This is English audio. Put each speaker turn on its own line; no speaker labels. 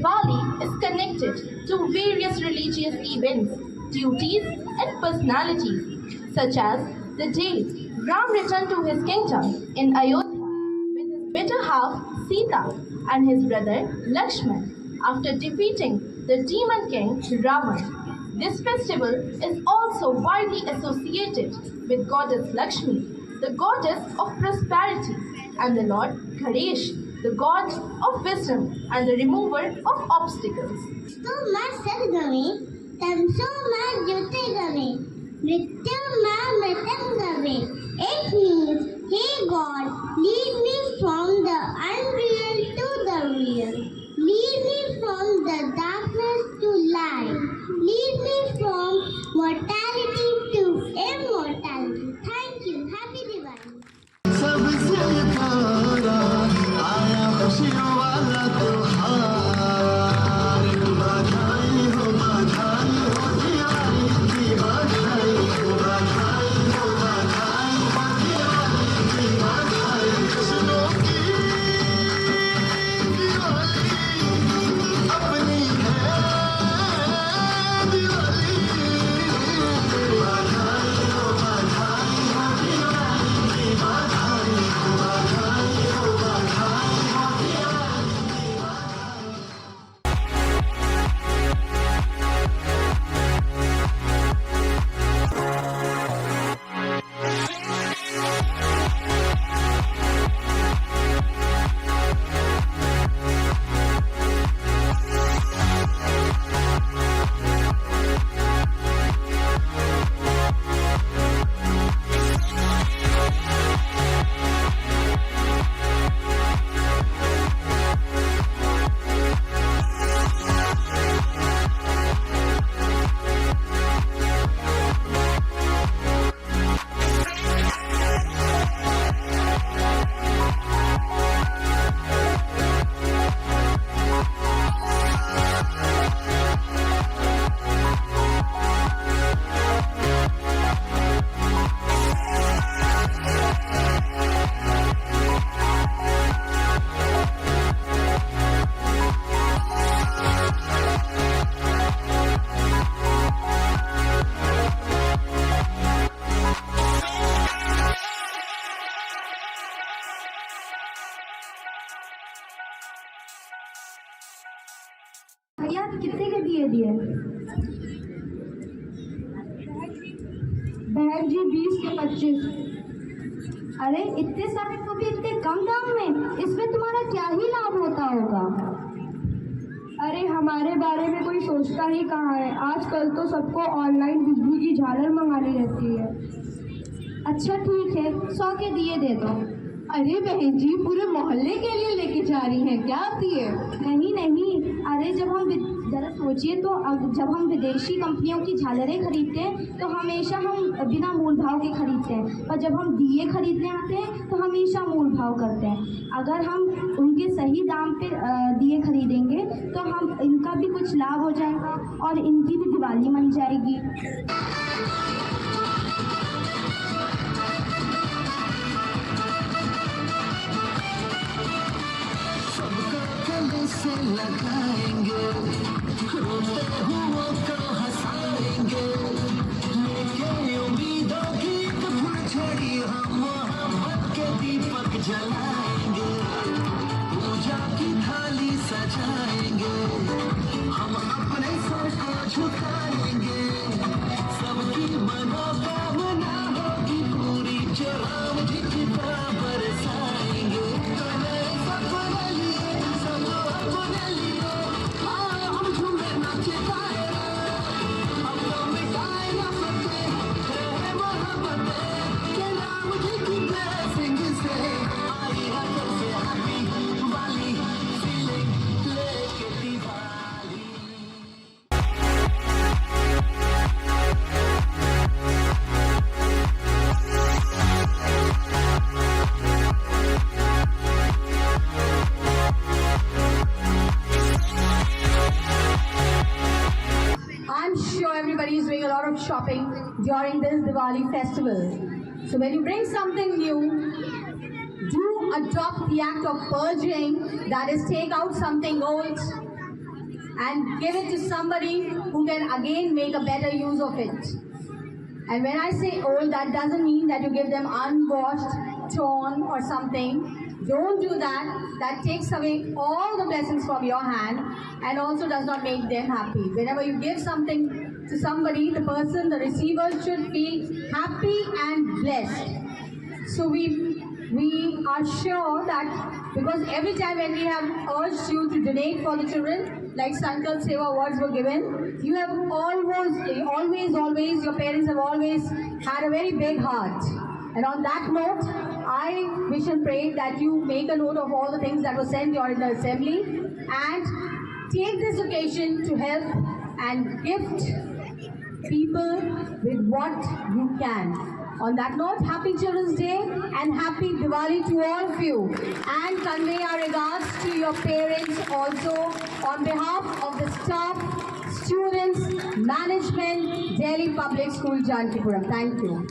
Diwali is connected to various religious events, duties, and personalities, such as the day Ram returned to his kingdom in Ayodhya with his better half Sita and his brother Lakshman after defeating the demon king Ravan. This festival is also widely associated with goddess Lakshmi, the goddess of prosperity, and the Lord Ganesh, the god of wisdom and the remover of obstacles.
So मैं सरगमे तमसो मैं ज्योतिर्गमे नृत्यम मैं मृतंगमे. It means, hey God, lead me from the unreal to the real. Lead me from the darkness to light. Lead me from mortality to immortality. Thank you. Happy Diwali.
सबसे प्यारा आया खुशियों वाला त्योहार. बधाई हो दिवाली की बधाई हो, बधाई हो दिवाली की बधाई. खुशियों की दिवाली अपनी है दिवाली. बधाई हो दिवाली की बधाई.
भैया कितने के दिए बहन जी 20 के 25. अरे इतने सारे को भी इतने कम दाम में, इसमें तुम्हारा क्या ही लाभ होता होगा. अरे हमारे बारे में कोई सोचता ही कहाँ है. आजकल तो सबको ऑनलाइन बिजली की झालर मंगानी रहती है. अच्छा ठीक है 100 के दिए दे दो. अरे बहन जी पूरे मोहल्ले के लिए लेके जा रही हैं क्या आप दिए? नहीं, अरे जब हम जरा सोचिए तो जब हम विदेशी कंपनियों की झालरें खरीदते हैं तो हमेशा हम बिना मूल भाव के खरीदते हैं, और जब हम दिए खरीदने आते हैं तो हमेशा मूल भाव करते हैं. अगर हम उनके सही दाम पे दिए खरीदेंगे तो हम इनका भी कुछ लाभ हो जाएगा और इनकी भी दिवाली मन जाएगी.
से लगाएंगे, रोते हुओं को हंसाएंगे, लेके उम्मीदों की फुलझड़ी हम मोहब्बत के दीपक जलाएंगे, पूजा की थाली सजाएंगे, हम अपने सर को झुकाएंगे, सबकी मनोकामना होगी पूरी जो राम जी की तरह बरसाएंगे.
Everybody is doing a lot of shopping during this Diwali festival. So when you bring something new, do adopt the act of purging, that is take out something old, and give it to somebody who can again make a better use of it. And when I say old, that doesn't mean that you give them unwashed, torn or something. Don't do that. That takes away all the blessings from your hand and also does not make them happy. Whenever you give something to somebody, the person, the receiver should feel happy and blessed. So we are sure that because every time when we have urged you to donate for the children, like Sankalp Seva awards were given, you have always, your parents have always had a very big heart. And on that note, I wish and pray that you make a note of all the things that were said during the assembly and take this occasion to help and gift people with what you can. On that note, happy Children's Day and happy Diwali to all of you. And convey our regards to your parents also on behalf of the staff, students, management, Delhi Public School, Jankipuram. Thank you.